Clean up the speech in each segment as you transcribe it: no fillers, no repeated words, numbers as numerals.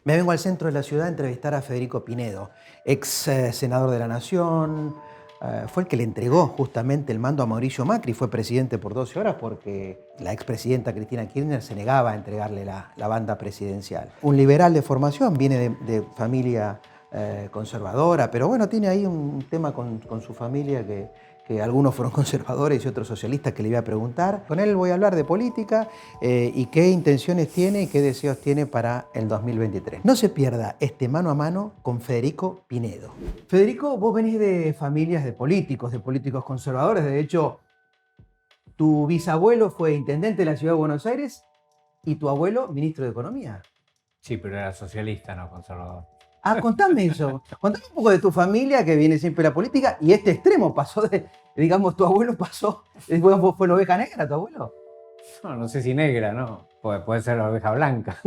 Me vengo al centro de la ciudad a entrevistar a Federico Pinedo, ex senador de la Nación. Fue el que le entregó justamente el mando a Mauricio Macri, fue presidente por 12 horas porque la expresidenta Cristina Kirchner se negaba a entregarle la banda presidencial. Un liberal de formación, viene de familia conservadora, pero bueno, tiene ahí un tema con su familia que algunos fueron conservadores y otros socialistas que le iba a preguntar. Con él voy a hablar de política y qué intenciones tiene y qué deseos tiene para el 2023. No se pierda este mano a mano con Federico Pinedo. Federico, vos venís de familias de políticos conservadores. De hecho, tu bisabuelo fue intendente de la Ciudad de Buenos Aires y tu abuelo ministro de Economía. Sí, pero era socialista, no conservador. Ah, contame eso. Contame un poco de tu familia que viene siempre de la política y este extremo pasó de, digamos, tu abuelo pasó, fue la oveja negra, tu abuelo. No sé si negra, ¿no? Puede ser la oveja blanca.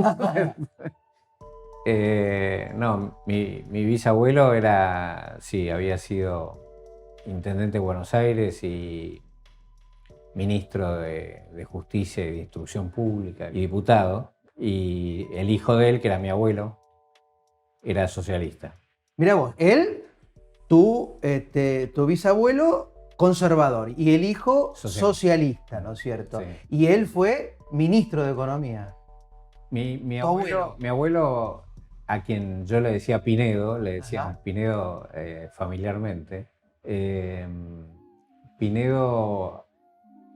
No, mi bisabuelo había sido intendente de Buenos Aires y ministro de Justicia y de Instrucción Pública y diputado. Y el hijo de él, que era mi abuelo, era socialista. Mirá vos, él, tu bisabuelo, conservador, y el hijo socialista, ¿no es cierto? Sí. Y él fue ministro de Economía. Mi abuelo, a quien yo le decía Pinedo, le decíamos Pinedo familiarmente, Pinedo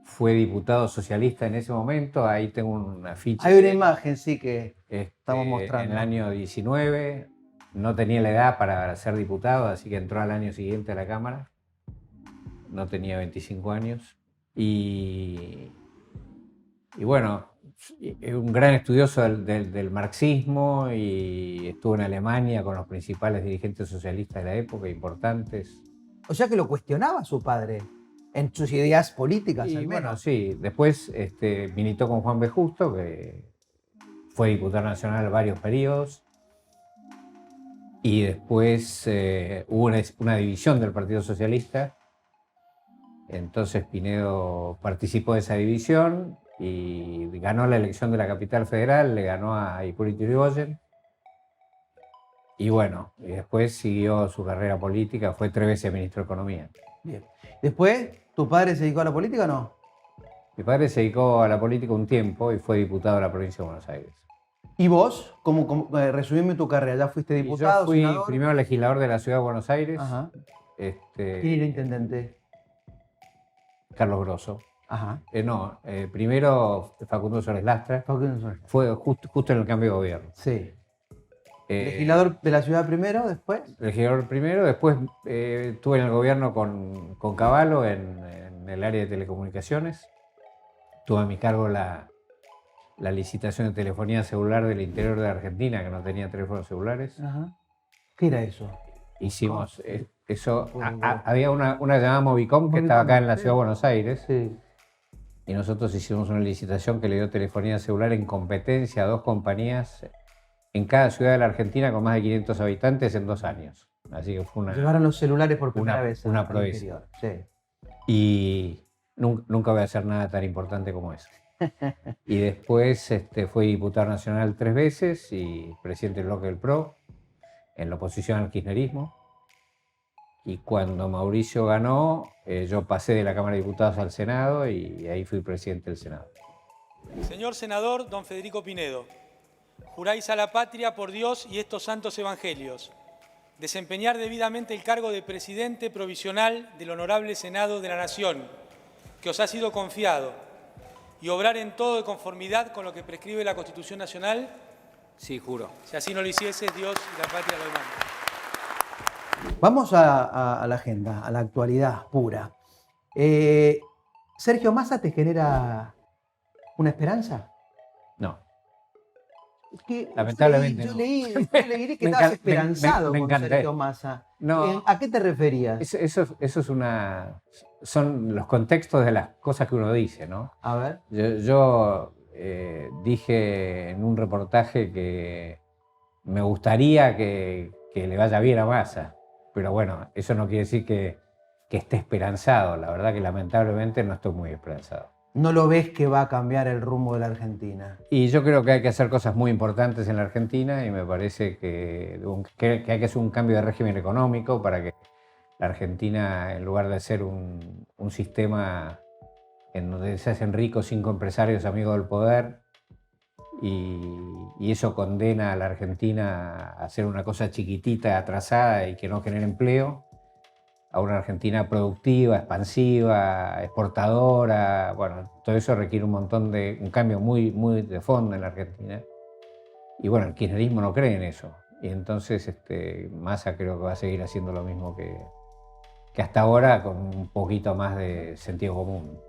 fue diputado socialista en ese momento. Ahí tengo una ficha. Hay una imagen, sí, que estamos mostrando. En el año 19, no tenía la edad para ser diputado, así que entró al año siguiente a la Cámara. No tenía 25 años. Y bueno, un gran estudioso del marxismo y estuvo en Alemania con los principales dirigentes socialistas de la época, importantes. O sea que lo cuestionaba su padre en sus ideas políticas, Y al menos. bueno, sí, después militó con Juan B. Justo, que fue diputado nacional varios periodos. Y después hubo una división del Partido Socialista. Entonces Pinedo participó de esa división y ganó la elección de la capital federal, le ganó a Hipólito Yrigoyen. Y bueno, y después siguió su carrera política, fue 3 veces ministro de Economía. Bien. Después, ¿tu padre se dedicó a la política o no? Mi padre se dedicó a la política un tiempo y fue diputado de la provincia de Buenos Aires. ¿Y vos? Resumime tu carrera. ¿Ya fuiste diputado, yo fui senador? primero legislador de la Ciudad de Buenos Aires. Ajá. ¿Quién era intendente? Carlos Grosso. Ajá. Primero Facundo Suárez Lastra. Fue justo en el cambio de gobierno. Sí. ¿Legislador de la ciudad primero, después? Legislador primero, después estuve en el gobierno con Cavallo en el área de telecomunicaciones. Tuve a mi cargo la licitación de telefonía celular del interior de la Argentina, que no tenía teléfonos celulares. Ajá. ¿Qué era eso? Hicimos eso. Había una llamada Movicom que estaba acá en la Ciudad de Buenos Aires. Sí. Y nosotros hicimos una licitación que le dio telefonía celular en competencia a 2 compañías en cada ciudad de la Argentina con más de 500 habitantes en 2 años. Así que fue Llevaron los celulares por primera vez una al proeza. interior. Sí. Y nunca voy a hacer nada tan importante como eso. Y después fui diputado nacional 3 veces y presidente del bloque del PRO, en la oposición al kirchnerismo. Y cuando Mauricio ganó, yo pasé de la Cámara de Diputados al Senado y ahí fui presidente del Senado. Señor senador don Federico Pinedo, juráis a la patria por Dios y estos santos evangelios desempeñar debidamente el cargo de presidente provisional del Honorable Senado de la Nación, que os ha sido confiado, y obrar en todo de conformidad con lo que prescribe la Constitución Nacional. Sí, juro. Si así no lo hicieses, Dios y la patria lo demandan. Vamos a la agenda, a la actualidad pura. ¿Sergio Massa te genera una esperanza? No. Que lamentablemente yo no. leí que estabas esperanzado con Sergio Massa. No. ¿A qué te referías? Eso son los contextos de las cosas que uno dice, ¿no? A ver. Yo dije en un reportaje que me gustaría que le vaya bien a Massa, pero bueno, eso no quiere decir que esté esperanzado. La verdad que lamentablemente no estoy muy esperanzado. no lo ves que va a cambiar el rumbo de la Argentina. Y yo creo que hay que hacer cosas muy importantes en la Argentina y me parece que hay que hacer un cambio de régimen económico para que la Argentina, en lugar de ser un sistema en donde se hacen ricos 5 empresarios amigos del poder, y eso condena a la Argentina a ser una cosa chiquitita, atrasada y que no genere empleo, a una Argentina productiva, expansiva, exportadora. Bueno, todo eso requiere un cambio muy, muy de fondo en la Argentina. Y bueno, el kirchnerismo no cree en eso. Y entonces Massa creo que va a seguir haciendo lo mismo que hasta ahora, con un poquito más de sentido común.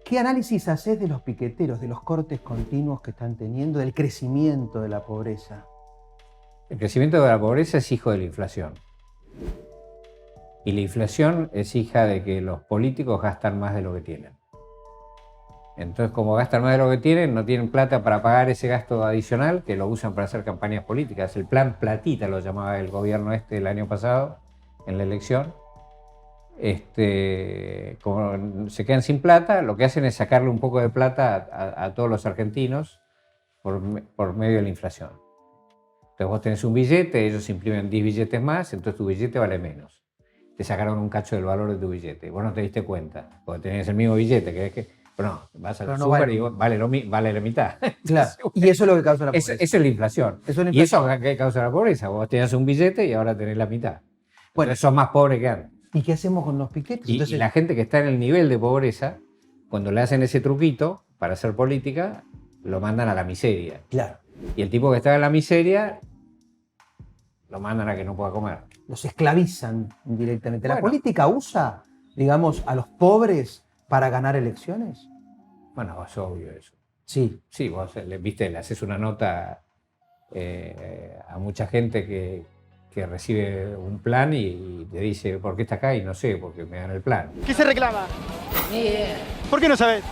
¿Qué análisis haces de los piqueteros, de los cortes continuos que están teniendo, del crecimiento de la pobreza? El crecimiento de la pobreza es hijo de la inflación. Y la inflación es hija de que los políticos gastan más de lo que tienen. Entonces, como gastan más de lo que tienen, no tienen plata para pagar ese gasto adicional que lo usan para hacer campañas políticas. El plan Platita lo llamaba el gobierno el año pasado, en la elección. Como se quedan sin plata, lo que hacen es sacarle un poco de plata a todos los argentinos por medio de la inflación. Entonces vos tenés un billete, ellos imprimen 10 billetes más, entonces tu billete vale menos. Te sacaron un cacho del valor de tu billete. Vos no te diste cuenta, porque tenés el mismo billete, pero vas al súper y vale la mitad. Claro. Y eso es lo que causa la pobreza. Eso es la inflación. Y eso es lo que causa la pobreza. Vos tenías un billete y ahora tenés la mitad. Bueno, sos más pobre que antes. ¿Y qué hacemos con los piquetes? Y la gente que está en el nivel de pobreza, cuando le hacen ese truquito para hacer política, lo mandan a la miseria. Claro. Y el tipo que está en la miseria, lo mandan a que no pueda comer. Los esclavizan directamente. Bueno. ¿La política usa, digamos, a los pobres para ganar elecciones? Bueno, es obvio eso. Sí. Sí, vos le haces una nota a mucha gente que recibe un plan y te dice, ¿por qué está acá? Y no sé, porque me dan el plan. ¿Qué se reclama? Ni idea. ¿Por qué no sabés?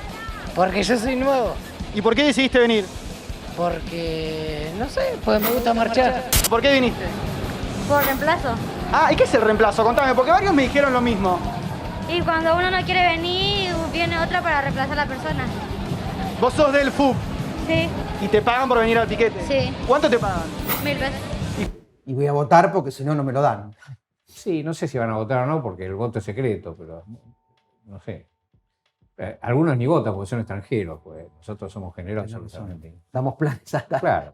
Porque yo soy nuevo. ¿Y por qué decidiste venir? Porque, no sé, pues me gusta marchar. ¿Por qué viniste? Por reemplazo. Ah, ¿y qué es el reemplazo? Contame, porque varios me dijeron lo mismo. Y cuando uno no quiere venir, viene otra para reemplazar a la persona. Vos sos del FUP Sí, y te pagan por venir al piquete. Sí. ¿Cuánto te pagan? 1000 veces. Y voy a votar porque si no, no me lo dan. Sí, no sé si van a votar o no, porque el voto es secreto, pero no sé. Algunos ni votan porque son extranjeros, pues nosotros somos generosos los argentinos. Damos planes hasta, Claro.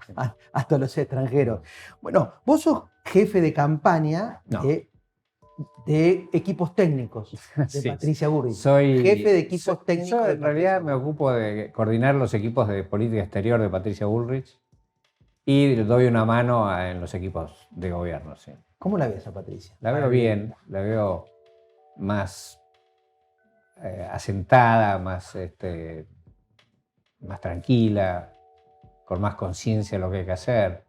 hasta los extranjeros. Bueno, vos sos jefe de campaña No. de equipos técnicos de Sí, Patricia Bullrich. Soy Jefe de equipos técnicos. Yo de en realidad Patricia me ocupo de coordinar los equipos de política exterior de Patricia Bullrich y le doy una mano en los equipos de gobierno. Sí. ¿Cómo la ves a Patricia? La veo bien, la veo más asentada, más tranquila, con más conciencia de lo que hay que hacer.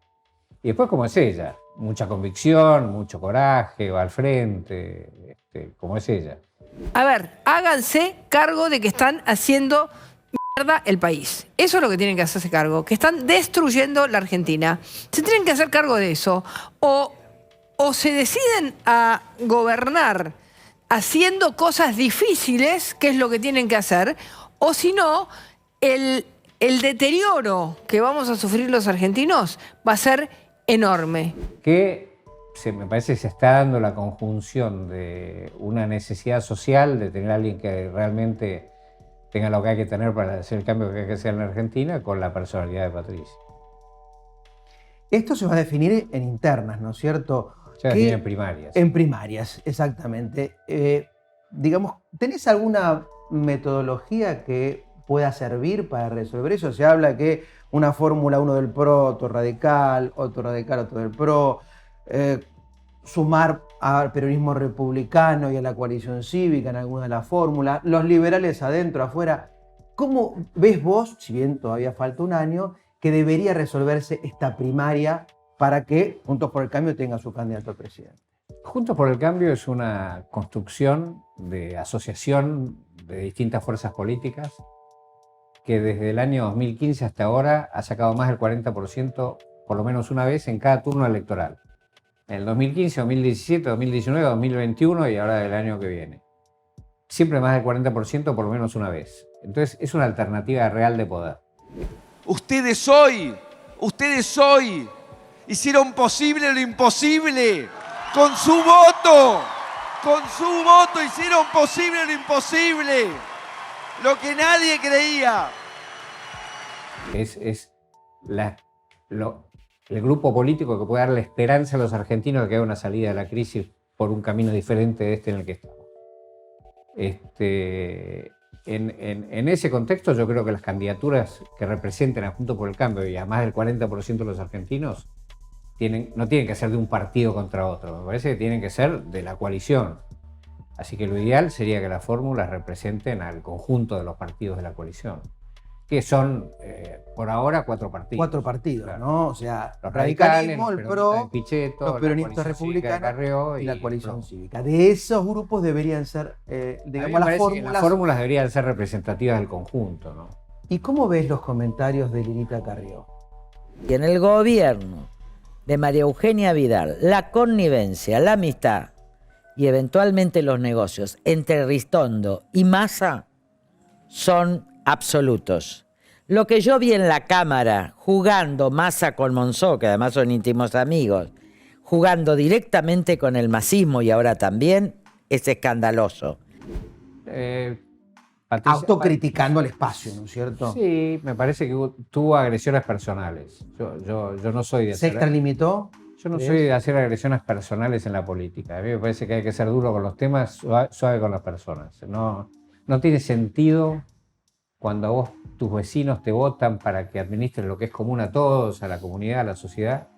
Y después, como es ella, mucha convicción, mucho coraje, va al frente, como es ella. A ver, háganse cargo de que están haciendo mierda el país. Eso es lo que tienen que hacerse cargo, que están destruyendo la Argentina. Se tienen que hacer cargo de eso. O se deciden a gobernar haciendo cosas difíciles, que es lo que tienen que hacer, o si no, el deterioro que vamos a sufrir los argentinos va a ser enorme. Me parece que se está dando la conjunción de una necesidad social de tener a alguien que realmente tenga lo que hay que tener para hacer el cambio que hay que hacer en la Argentina con la personalidad de Patricia. Esto se va a definir en internas, ¿no es cierto? Ya define en primarias. En primarias, exactamente. Digamos, ¿tenés alguna metodología que pueda servir para resolver eso? Se habla que una fórmula, uno del PRO, otro radical, otro del PRO, sumar al peronismo republicano y a la coalición cívica en alguna de las fórmulas, los liberales adentro, afuera. ¿Cómo ves vos, si bien todavía falta un año, que debería resolverse esta primaria para que Juntos por el Cambio tenga su candidato a presidente? Juntos por el Cambio es una construcción de asociación de distintas fuerzas políticas que desde el año 2015 hasta ahora ha sacado más del 40%, por lo menos una vez, en cada turno electoral. En el 2015, 2017, 2019, 2021 y ahora del año que viene. siempre más del 40% por lo menos una vez. Entonces es una alternativa real de poder. Ustedes hoy hicieron posible lo imposible. Con su voto hicieron posible lo imposible. Lo que nadie creía. Es el grupo político que puede darle esperanza a los argentinos de que haya una salida de la crisis por un camino diferente de este en el que estamos. En ese contexto yo creo que las candidaturas que representen a Juntos por el Cambio y a más del 40% de los argentinos no tienen que ser de un partido contra otro, me parece que tienen que ser de la coalición. Así que lo ideal sería que las fórmulas representen al conjunto de los partidos de la coalición, que son por ahora 4 partidos. 4 partidos, claro, ¿no? O sea, los radicalismo, el peronistas PRO, de Pichetto, los peronistas la coalición cívica de republicanos Carrió y la coalición PRO. cívica. De esos grupos deberían ser, A mí digamos, me las parece que fórmulas. las fórmulas deberían ser representativas del conjunto, ¿no? ¿Y cómo ves los comentarios de Lilita Carrió? Y en el gobierno de María Eugenia Vidal, la connivencia, la amistad y eventualmente los negocios entre Ristondo y Massa son absolutos. Lo que yo vi en la Cámara jugando Massa con Monzó, que además son íntimos amigos, jugando directamente con el masismo y ahora también, es escandaloso. Autocriticando el espacio, ¿no es cierto? Sí, me parece que tuvo agresiones personales. Yo no soy de ¿Se hacer... extralimitó? Yo no soy de hacer agresiones personales en la política. A mí me parece que hay que ser duro con los temas, suave con las personas. No tiene sentido cuando a vos, tus vecinos te votan para que administres lo que es común a todos, a la comunidad, a la sociedad.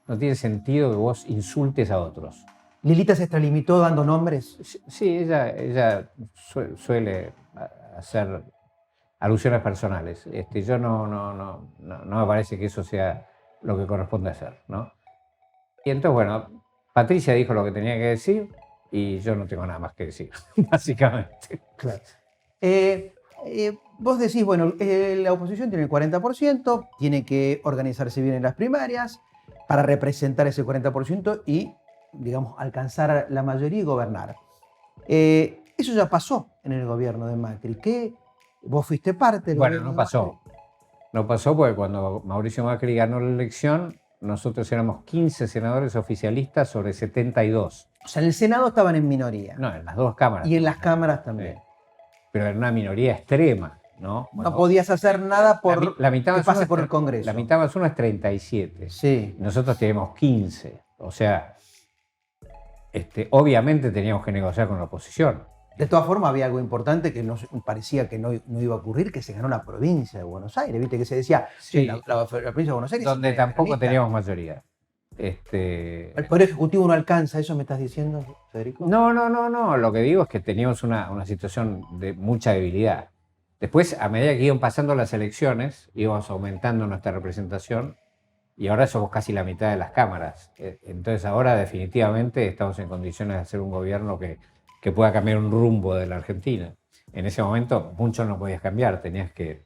No tiene sentido que vos insultes a otros. ¿Lilita se extralimitó dando nombres? Sí, ella suele hacer alusiones personales. Yo no me parece que eso sea lo que corresponde hacer, ¿no? Y entonces, bueno, Patricia dijo lo que tenía que decir y yo no tengo nada más que decir, básicamente. Claro. Vos decís, bueno, la oposición tiene el 40%, tiene que organizarse bien en las primarias para representar ese 40% y, digamos, alcanzar la mayoría y gobernar. Eso ya pasó en el gobierno de Macri. ¿Qué? ¿Vos fuiste parte del Bueno, gobierno no de pasó. Macri? No pasó porque cuando Mauricio Macri ganó la elección, nosotros éramos 15 senadores oficialistas sobre 72. O sea, en el Senado estaban en minoría. No, en las 2 cámaras. Y en las cámaras también. Sí. Pero en una minoría extrema, ¿no? Bueno, no podías hacer nada por la mitad que más pase uno por es- el Congreso. La mitad más 1 es 37. Sí. Nosotros tenemos 15. O sea, obviamente teníamos que negociar con la oposición. De todas formas, había algo importante que parecía que no iba a ocurrir, que se ganó la provincia de Buenos Aires. Viste que se decía, Sí. la provincia de Buenos Aires... Donde siempre tampoco peronista. teníamos mayoría. El Poder Ejecutivo no alcanza, ¿eso me estás diciendo, Federico? No. Lo que digo es que teníamos una situación de mucha debilidad. Después, a medida que iban pasando las elecciones, íbamos aumentando nuestra representación y ahora somos casi la mitad de las cámaras. Entonces ahora definitivamente estamos en condiciones de hacer un gobierno que pueda cambiar un rumbo de la Argentina. En ese momento mucho no podías cambiar, tenías que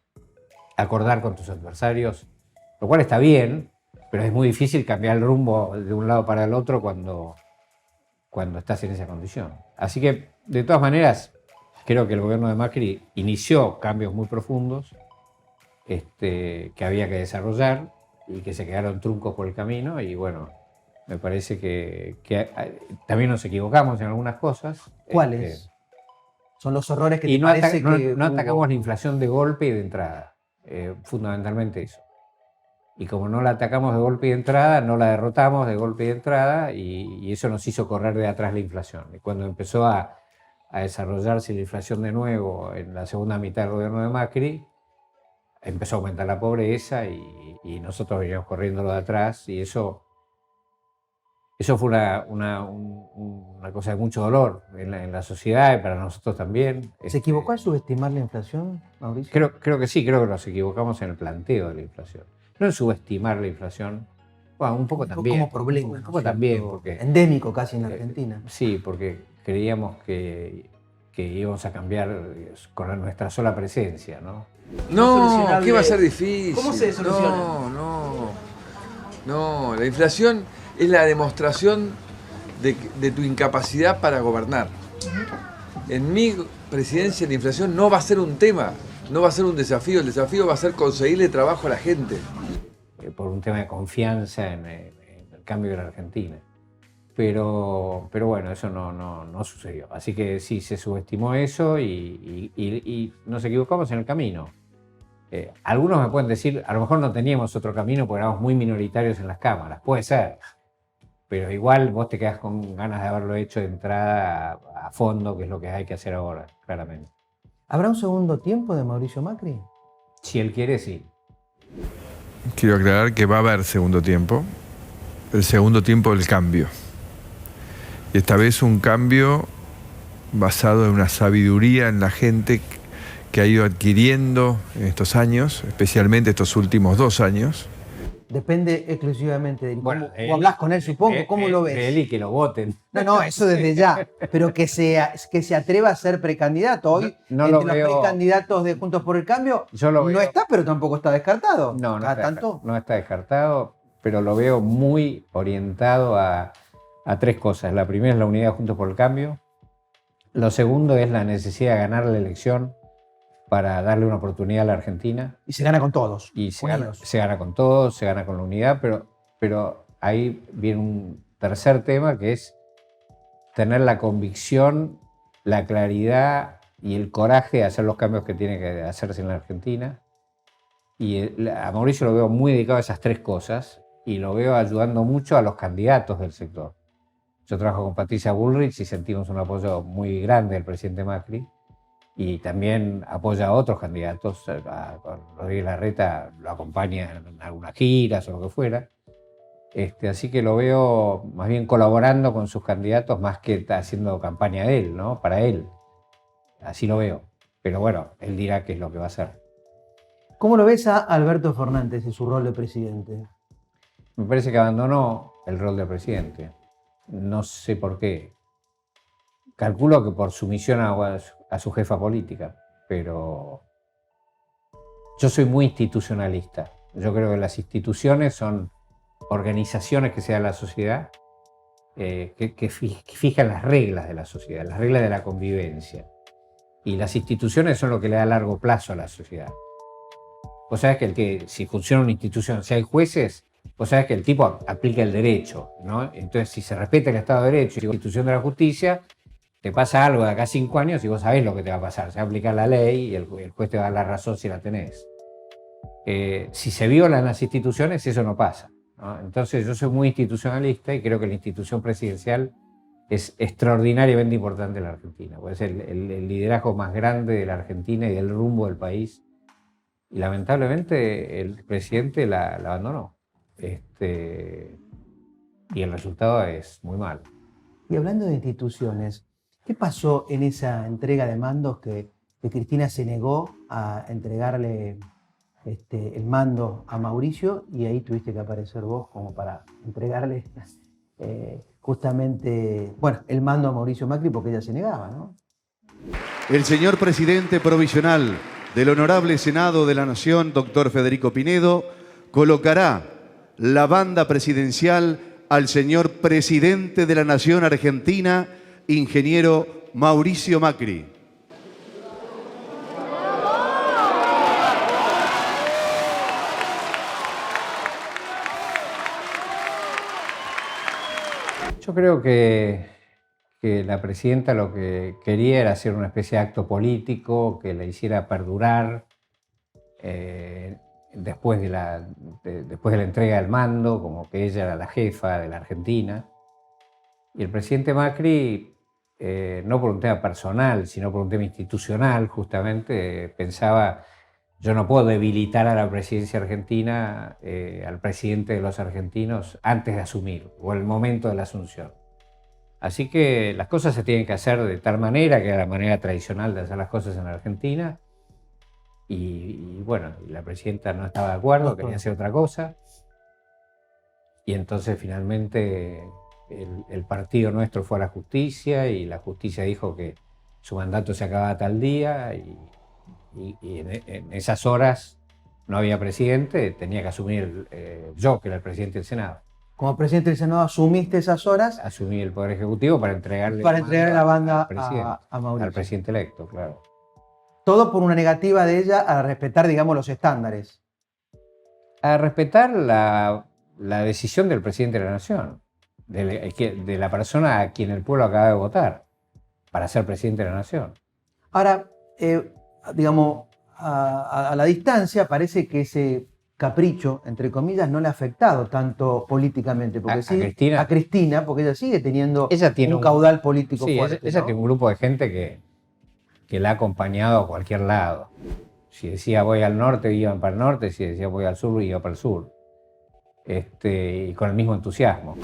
acordar con tus adversarios, lo cual está bien, pero es muy difícil cambiar el rumbo de un lado para el otro cuando estás en esa condición. Así que, de todas maneras, creo que el gobierno de Macri inició cambios muy profundos que había que desarrollar y que se quedaron truncos por el camino y bueno, me parece que también nos equivocamos en algunas cosas. ¿Cuáles? Son los errores que Y te no, parece no que atacamos hubo. la inflación de golpe y de entrada, fundamentalmente eso. Y como no la atacamos de golpe y de entrada, no la derrotamos de golpe y de entrada y eso nos hizo correr de atrás la inflación. Y cuando empezó a desarrollarse la inflación de nuevo en la segunda mitad del gobierno de Macri, empezó a aumentar la pobreza y nosotros veníamos corriendo lo de atrás y eso fue una cosa de mucho dolor en la sociedad y para nosotros también. ¿Se equivocó al subestimar la inflación, Mauricio? Creo que sí, creo que nos equivocamos en el planteo de la inflación. No en subestimar la inflación, bueno, un poco también. Como problema. Un ¿no poco es también, cierto? porque Endémico casi en la Argentina. sí, porque creíamos que íbamos a cambiar con nuestra sola presencia, ¿no? No, ¿qué va a ser difícil? ¿Cómo se soluciona? No, la inflación es la demostración de tu incapacidad para gobernar. En mi presidencia la inflación no va a ser un tema, no va a ser un desafío. El desafío va a ser conseguirle trabajo a la gente. Por un tema de confianza en el cambio de la Argentina. Pero bueno, eso no sucedió. Así que sí, se subestimó eso y nos equivocamos en el camino. Algunos me pueden decir, a lo mejor no teníamos otro camino porque éramos muy minoritarios en las cámaras. Puede ser. Pero igual vos te quedás con ganas de haberlo hecho de entrada a fondo, que es lo que hay que hacer ahora, claramente. ¿Habrá un segundo tiempo de Mauricio Macri? Si él quiere, sí. Quiero aclarar que va a haber segundo tiempo, el segundo tiempo del cambio. Y esta vez un cambio basado en una sabiduría en la gente que ha ido adquiriendo en estos años, especialmente estos últimos 2 años. Depende exclusivamente de él. Bueno, ¿Cómo hablas con él, supongo? ¿Cómo lo ves? De él y que lo voten. No, eso desde ya. Pero que se atreva a ser precandidato. Hoy, No entre lo los veo. precandidatos de Juntos por el Cambio, Yo lo no veo. está, pero tampoco está descartado. No ¿Tanto? está descartado, pero lo veo muy orientado a 3 cosas. La primera es la unidad Juntos por el Cambio. Lo segundo es la necesidad de ganar la elección para darle una oportunidad a la Argentina. Y se gana con todos. Y se unidos. gana con todos, se gana con la unidad, pero ahí viene un tercer tema que es tener la convicción, la claridad y el coraje de hacer los cambios que tiene que hacerse en la Argentina. Y a Mauricio lo veo muy dedicado a esas 3 cosas y lo veo ayudando mucho a los candidatos del sector. Yo trabajo con Patricia Bullrich y sentimos un apoyo muy grande del presidente Macri. Y también apoya a otros candidatos. A Rodríguez Larreta lo acompaña en algunas giras o lo que fuera. Así que lo veo más bien colaborando con sus candidatos más que haciendo campaña de él, ¿no? Para él. Así lo veo. Pero bueno, él dirá qué es lo que va a hacer. ¿Cómo lo ves a Alberto Fernández en su rol de presidente? Me parece que abandonó el rol de presidente. No sé por qué. Calculo que por sumisión a su jefa política, pero yo soy muy institucionalista. Yo creo que las instituciones son organizaciones que se dan a la sociedad, que fijan las reglas de la sociedad, las reglas de la convivencia. Y las instituciones son lo que le da largo plazo a la sociedad. Vos sabés que si funciona una institución, si hay jueces, vos sabés que el tipo aplica el derecho, ¿no? Entonces, si se respeta el Estado de Derecho y la institución de la justicia, te pasa algo de acá a 5 años y vos sabés lo que te va a pasar. Se va a aplicar la ley y el juez te va a dar la razón si la tenés. Si se violan las instituciones, eso no pasa, ¿no? Entonces yo soy muy institucionalista y creo que la institución presidencial es extraordinariamente importante en la Argentina. Puede ser el liderazgo más grande de la Argentina y del rumbo del país. Y lamentablemente el presidente la abandonó. Y el resultado es muy malo. Y hablando de instituciones, ¿qué pasó en esa entrega de mandos que Cristina se negó a entregarle el mando a Mauricio y ahí tuviste que aparecer vos como para entregarle justamente, el mando a Mauricio Macri porque ella se negaba, ¿no? El señor presidente provisional del Honorable Senado de la Nación, doctor Federico Pinedo, colocará la banda presidencial al señor presidente de la Nación Argentina, ingeniero Mauricio Macri. Yo creo que la presidenta lo que quería era hacer una especie de acto político que la hiciera perdurar después de la entrega del mando, como que ella era la jefa de la Argentina. Y el presidente Macri, no por un tema personal, sino por un tema institucional, justamente, pensaba, yo no puedo debilitar a la presidencia argentina, al presidente de los argentinos, antes de asumir, o el momento de la asunción. Así que las cosas se tienen que hacer de tal manera, que era la manera tradicional de hacer las cosas en la Argentina, y la presidenta no estaba de acuerdo, quería hacer otra cosa, y entonces finalmente el partido nuestro fue a la justicia, y la justicia dijo que su mandato se acababa tal día, y en esas horas no había presidente, tenía que asumir yo, que era el presidente del Senado. Como presidente del Senado asumiste esas horas. Asumí el Poder Ejecutivo para entregarle La banda a Mauricio. al presidente electo, claro. Todo por una negativa de ella a respetar, digamos, los estándares. A respetar la decisión del presidente de la Nación, de la persona a quien el pueblo acaba de votar para ser presidente de la Nación. Ahora, digamos, a la distancia parece que ese capricho, entre comillas, no le ha afectado tanto políticamente. Porque a Cristina, porque ella sigue teniendo un caudal político fuerte. Ella tiene un grupo de gente que la ha acompañado a cualquier lado. Si decía voy al norte, iban para el norte, si decía voy al sur, iba para el sur. Y con el mismo entusiasmo.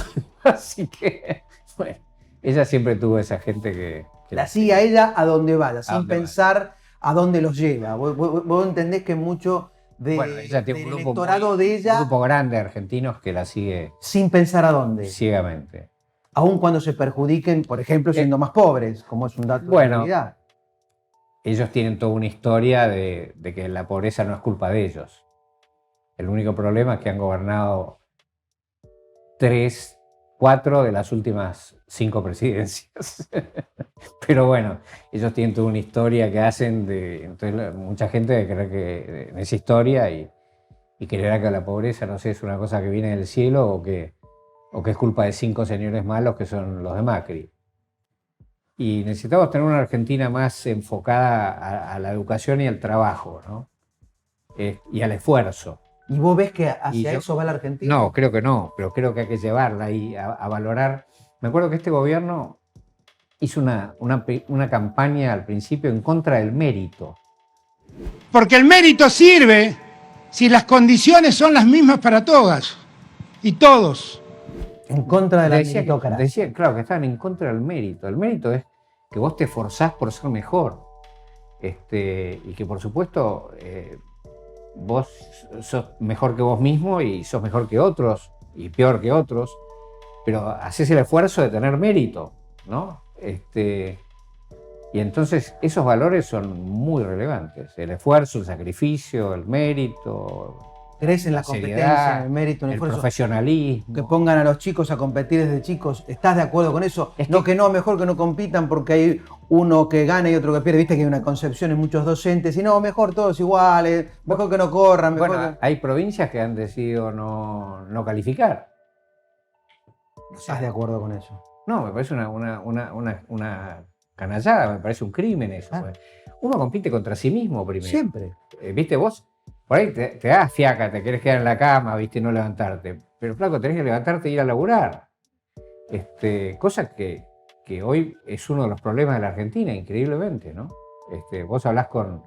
Así que, bueno, ella siempre tuvo esa gente que la sigue a ella a donde vaya, sin pensar a dónde los lleva. Vos entendés que mucho ella tiene del electorado de ella... Un grupo grande de argentinos que la sigue... Sin pensar a dónde. Ciegamente. Aun cuando se perjudiquen, por ejemplo, siendo más pobres, como es un dato de realidad. Ellos tienen toda una historia de que la pobreza no es culpa de ellos. El único problema es que han gobernado 4 de las últimas 5 presidencias. Pero bueno, ellos tienen toda una historia que hacen entonces mucha gente cree que en esa historia y creerá que la pobreza, no sé, es una cosa que viene del cielo o que es culpa de 5 señores malos que son los de Macri. Y necesitamos tener una Argentina más enfocada a la educación y al trabajo, ¿no? Y al esfuerzo. ¿Y vos ves que hacia eso va la Argentina? No, creo que no, pero creo que hay que llevarla ahí a valorar. Me acuerdo que este gobierno hizo una campaña al principio en contra del mérito. Porque el mérito sirve si las condiciones son las mismas para todas y todos. En contra de la meritocracia. Decía, claro, que estaban en contra del mérito. El mérito es que vos te esforzás por ser mejor. Y que por supuesto vos sos mejor que vos mismo y sos mejor que otros y peor que otros, pero haces el esfuerzo de tener mérito, ¿no? Y entonces esos valores son muy relevantes. El esfuerzo, el sacrificio, el mérito. ¿Crees en la competencia, en el mérito, en el esfuerzo? Profesionalismo. Que pongan a los chicos a competir desde chicos. ¿Estás de acuerdo con eso? Mejor que no compitan porque hay uno que gana y otro que pierde. Viste que hay una concepción en muchos docentes. Y no, mejor todos iguales, mejor que no corran. Hay provincias que han decidido no calificar. ¿Estás de acuerdo con eso? No, me parece una canallada, me parece un crimen eso. Uno compite contra sí mismo primero. Siempre. ¿Viste vos? Por ahí te das fiaca, te querés quedar en la cama, ¿viste? Y no levantarte. Pero flaco, tenés que levantarte e ir a laburar. Cosa que hoy es uno de los problemas de la Argentina, increíblemente, ¿no? Vos hablás con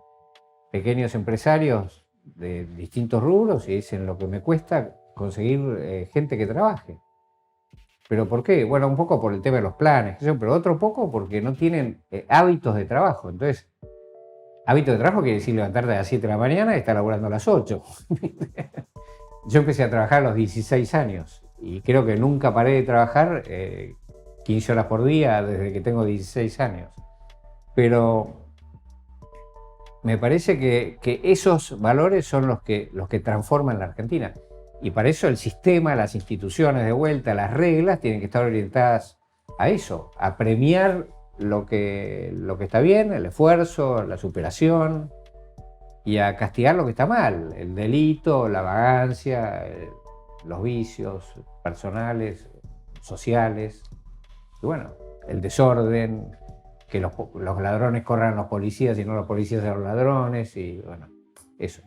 pequeños empresarios de distintos rubros y dicen lo que me cuesta conseguir gente que trabaje. ¿Pero por qué? Bueno, un poco por el tema de los planes, pero otro poco porque no tienen hábitos de trabajo. Entonces, hábito de trabajo quiere decir levantarte a las 7 de la mañana y estar laburando a las 8. Yo empecé a trabajar a los 16 años y creo que nunca paré de trabajar 15 horas por día desde que tengo 16 años. Pero me parece que esos valores son los que transforman la Argentina. Y para eso el sistema, las instituciones de vuelta, las reglas tienen que estar orientadas a eso, a premiar lo que está bien, el esfuerzo, la superación, y a castigar lo que está mal, el delito, la vagancia, los vicios personales, sociales, y bueno, el desorden, que los ladrones corran a los policías y no los policías a los ladrones, y bueno, eso.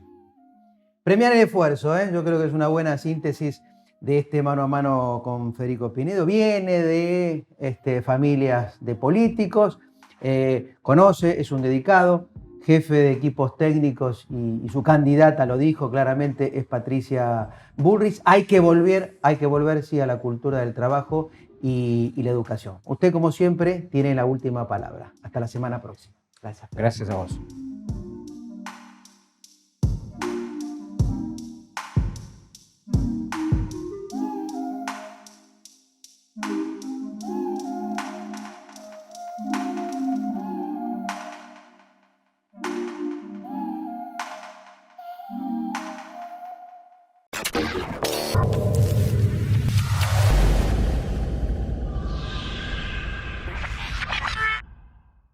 Premiar el esfuerzo, yo creo que es una buena síntesis de este mano a mano con Federico Pinedo. Viene de familias de políticos, conoce, es un dedicado, jefe de equipos técnicos y su candidata, lo dijo claramente, es Patricia Bullrich. Hay que volver sí, a la cultura del trabajo y la educación. Usted, como siempre, tiene la última palabra. Hasta la semana próxima. Gracias. Gracias a vos.